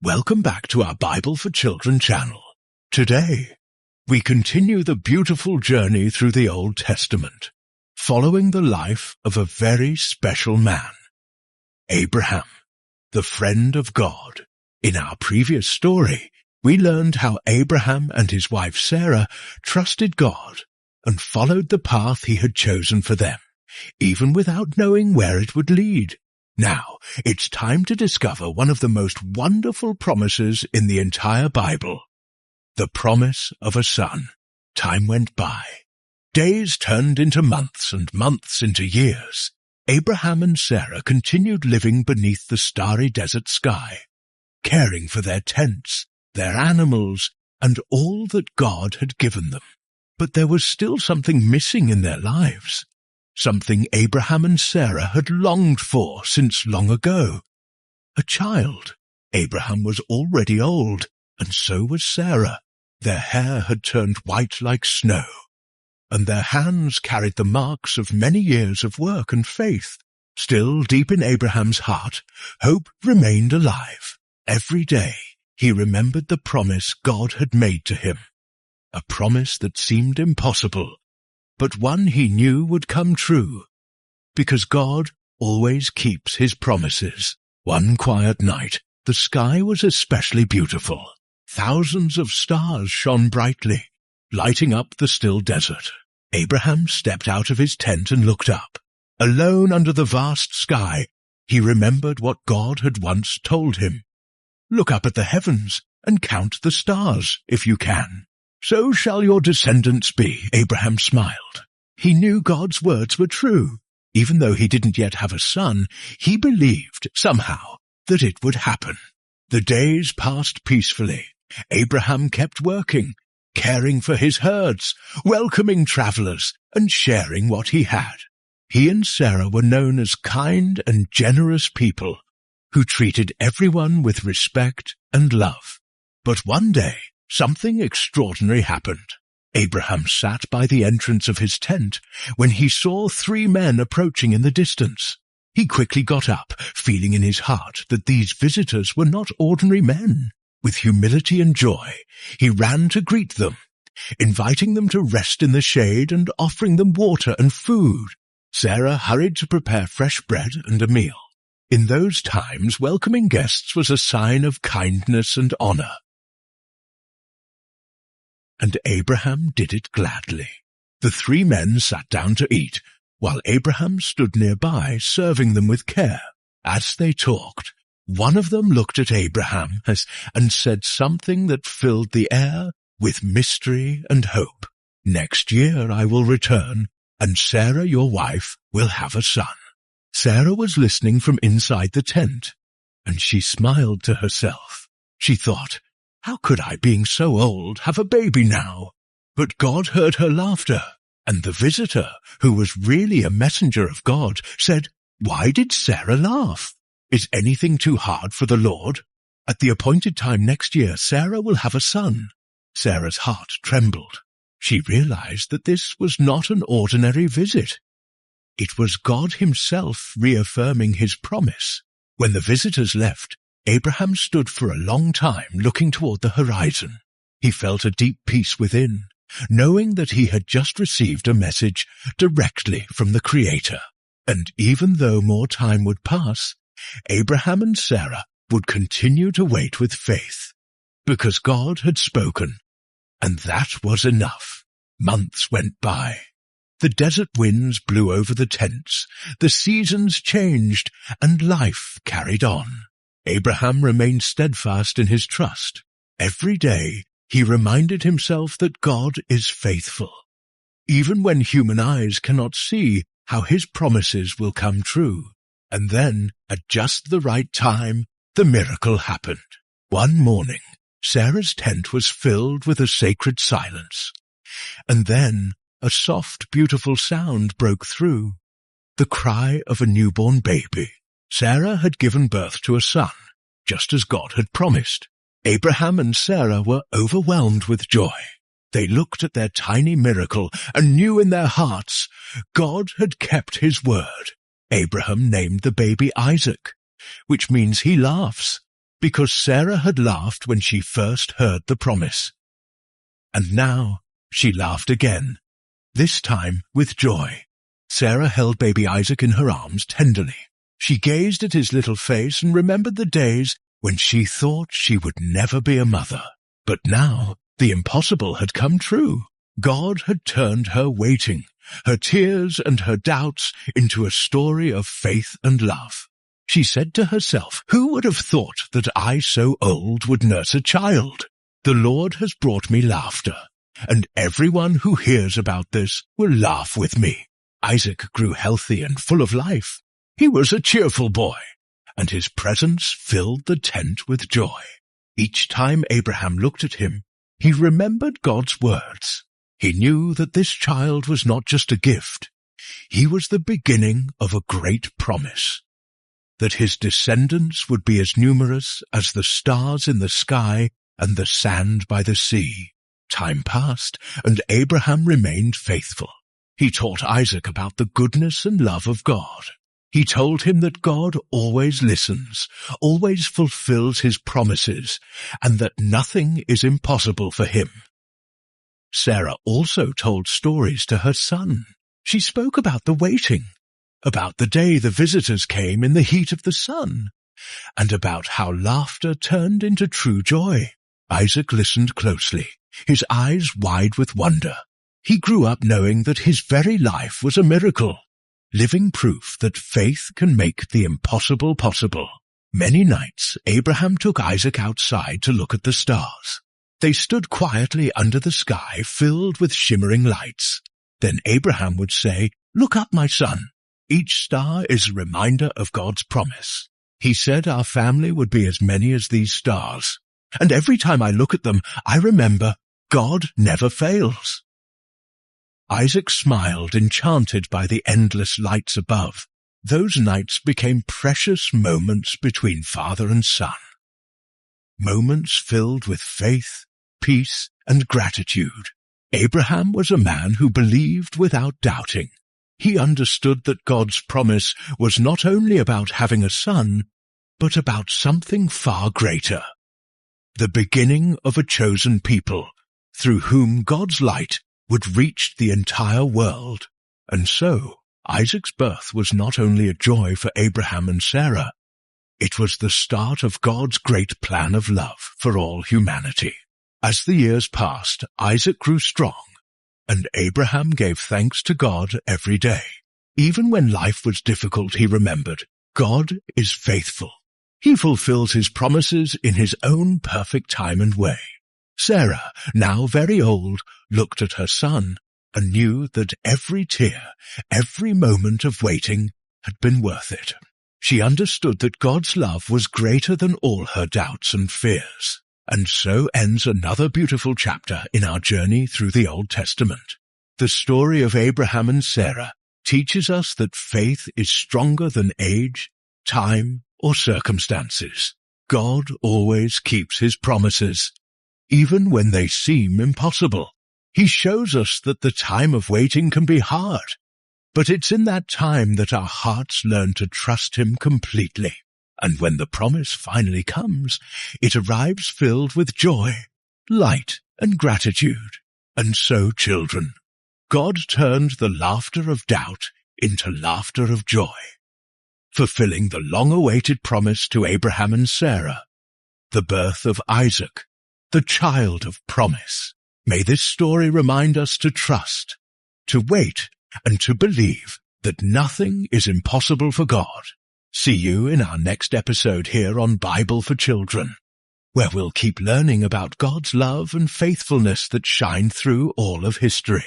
Welcome back to our Bible for Children channel. Today, we continue the beautiful journey through the Old Testament, following the life of a very special man, Abraham, the friend of God. In our previous story, we learned how Abraham and his wife Sarah trusted God and followed the path he had chosen for them, even without knowing where it would lead. Now, it's time to discover one of the most wonderful promises in the entire Bible, the promise of a son. Time went by. Days turned into months and months into years. Abraham and Sarah continued living beneath the starry desert sky, caring for their tents, their animals, and all that God had given them. But there was still something missing in their lives. Something Abraham and Sarah had longed for since long ago. A child. Abraham was already old, and so was Sarah. Their hair had turned white like snow, and their hands carried the marks of many years of work and faith. Still, deep in Abraham's heart, hope remained alive. Every day, he remembered the promise God had made to him. A promise that seemed impossible, but one he knew would come true, because God always keeps his promises. One quiet night, the sky was especially beautiful. Thousands of stars shone brightly, lighting up the still desert. Abraham stepped out of his tent and looked up. Alone under the vast sky, he remembered what God had once told him. "Look up at the heavens and count the stars, if you can. So shall your descendants be." Abraham smiled. He knew God's words were true. Even though he didn't yet have a son, he believed, somehow, that it would happen. The days passed peacefully. Abraham kept working, caring for his herds, welcoming travelers, and sharing what he had. He and Sarah were known as kind and generous people who treated everyone with respect and love. But one day, something extraordinary happened. Abraham sat by the entrance of his tent when he saw 3 men approaching in the distance. He quickly got up, feeling in his heart that these visitors were not ordinary men. With humility and joy, he ran to greet them, inviting them to rest in the shade and offering them water and food. Sarah hurried to prepare fresh bread and a meal. In those times, welcoming guests was a sign of kindness and honor. And Abraham did it gladly. The 3 men sat down to eat, while Abraham stood nearby, serving them with care. As they talked, one of them looked at Abraham and said something that filled the air with mystery and hope. "Next year I will return, and Sarah, your wife, will have a son." Sarah was listening from inside the tent, and she smiled to herself. She thought, "How could I, being so old, have a baby now?" But God heard her laughter, and the visitor, who was really a messenger of God, said, "Why did Sarah laugh? Is anything too hard for the Lord? At the appointed time next year, Sarah will have a son." Sarah's heart trembled. She realized that this was not an ordinary visit. It was God himself reaffirming his promise. When the visitors left, Abraham stood for a long time looking toward the horizon. He felt a deep peace within, knowing that he had just received a message directly from the Creator. And even though more time would pass, Abraham and Sarah would continue to wait with faith, because God had spoken, and that was enough. Months went by. The desert winds blew over the tents, the seasons changed, and life carried on. Abraham remained steadfast in his trust. Every day he reminded himself that God is faithful, even when human eyes cannot see how his promises will come true. And then, at just the right time, the miracle happened. One morning, Sarah's tent was filled with a sacred silence. And then a soft, beautiful sound broke through, the cry of a newborn baby. Sarah had given birth to a son, just as God had promised. Abraham and Sarah were overwhelmed with joy. They looked at their tiny miracle and knew in their hearts God had kept his word. Abraham named the baby Isaac, which means he laughs, because Sarah had laughed when she first heard the promise. And now she laughed again, this time with joy. Sarah held baby Isaac in her arms tenderly. She gazed at his little face and remembered the days when she thought she would never be a mother. But now the impossible had come true. God had turned her waiting, her tears and her doubts into a story of faith and love. She said to herself, "Who would have thought that I so old would nurse a child? The Lord has brought me laughter, and everyone who hears about this will laugh with me." Isaac grew healthy and full of life. He was a cheerful boy, and his presence filled the tent with joy. Each time Abraham looked at him, he remembered God's words. He knew that this child was not just a gift. He was the beginning of a great promise, that his descendants would be as numerous as the stars in the sky and the sand by the sea. Time passed, and Abraham remained faithful. He taught Isaac about the goodness and love of God. He told him that God always listens, always fulfills his promises, and that nothing is impossible for him. Sarah also told stories to her son. She spoke about the waiting, about the day the visitors came in the heat of the sun, and about how laughter turned into true joy. Isaac listened closely, his eyes wide with wonder. He grew up knowing that his very life was a miracle, living proof that faith can make the impossible possible. Many nights, Abraham took Isaac outside to look at the stars. They stood quietly under the sky filled with shimmering lights. Then Abraham would say, "Look up, my son. Each star is a reminder of God's promise. He said our family would be as many as these stars. And every time I look at them, I remember God never fails." Isaac smiled, enchanted by the endless lights above. Those nights became precious moments between father and son. Moments filled with faith, peace, and gratitude. Abraham was a man who believed without doubting. He understood that God's promise was not only about having a son, but about something far greater. The beginning of a chosen people, through whom God's light would reach the entire world. And so, Isaac's birth was not only a joy for Abraham and Sarah, it was the start of God's great plan of love for all humanity. As the years passed, Isaac grew strong, and Abraham gave thanks to God every day. Even when life was difficult, he remembered, God is faithful. He fulfills his promises in his own perfect time and way. Sarah, now very old, looked at her son and knew that every tear, every moment of waiting had been worth it. She understood that God's love was greater than all her doubts and fears. And so ends another beautiful chapter in our journey through the Old Testament. The story of Abraham and Sarah teaches us that faith is stronger than age, time, or circumstances. God always keeps his promises, even when they seem impossible. He shows us that the time of waiting can be hard, but it's in that time that our hearts learn to trust him completely. And when the promise finally comes, it arrives filled with joy, light, and gratitude. And so, children, God turned the laughter of doubt into laughter of joy, fulfilling the long-awaited promise to Abraham and Sarah, the birth of Isaac, the child of promise. May this story remind us to trust, to wait, and to believe that nothing is impossible for God. See you in our next episode here on Bible for Children, where we'll keep learning about God's love and faithfulness that shine through all of history.